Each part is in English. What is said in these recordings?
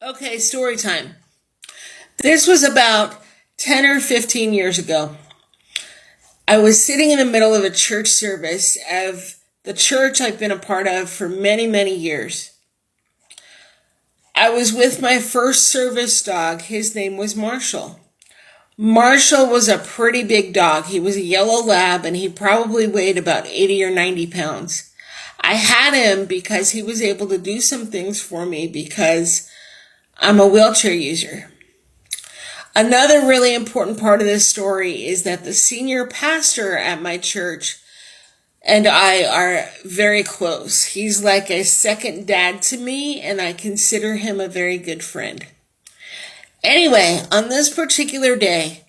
Okay, story time. This was about 10 or 15 years ago. I was sitting in the middle of a church service of the church I've been a part of for many, many years. I was with my first service dog. His name was Marshall. Marshall was a pretty big dog. He was a yellow lab and he probably weighed about 80 or 90 pounds. I had him because he was able to do some things for me because I'm a wheelchair user. Another really important part of this story is that the senior pastor at my church and I are very close. He's like a second dad to me, and I consider him a very good friend. Anyway, on this particular day,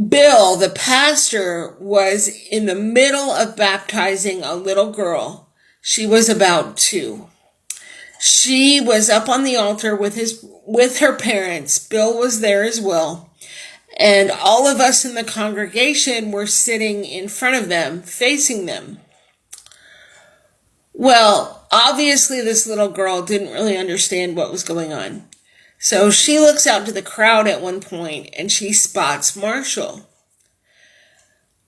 Bill, the pastor, was in the middle of baptizing a little girl. She was about 2. She was up on the altar with her parents. Bill was there as well. And all of us in the congregation were sitting in front of them, facing them. Well, obviously this little girl didn't really understand what was going on. So she looks out to the crowd at one point and she spots Marshall.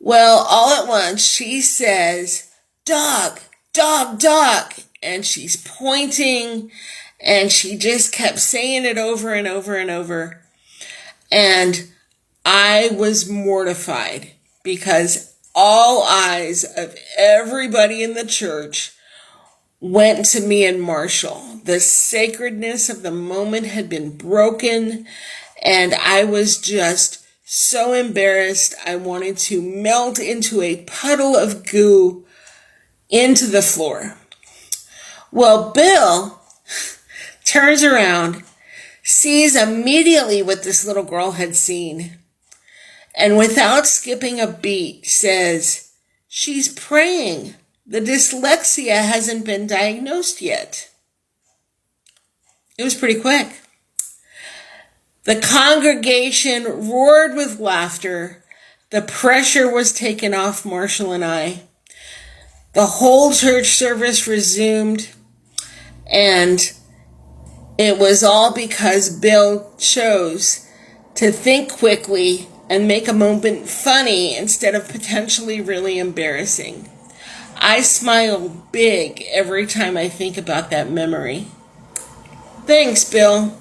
Well, all at once she says, "Dog, dog, dog." And she's pointing and she just kept saying it over and over and over. And I was mortified because all eyes of everybody in the church went to me and Marshall. The sacredness of the moment had been broken, and I was just so embarrassed. I wanted to melt into a puddle of goo into the floor. Well, Bill turns around, sees immediately what this little girl had seen, and without skipping a beat says, "She's praying. The dyslexia hasn't been diagnosed yet." It was pretty quick. The congregation roared with laughter. The pressure was taken off Marshall and I. The whole church service resumed, and it was all because Bill chose to think quickly and make a moment funny instead of potentially really embarrassing. I smile big every time I think about that memory. Thanks, Bill.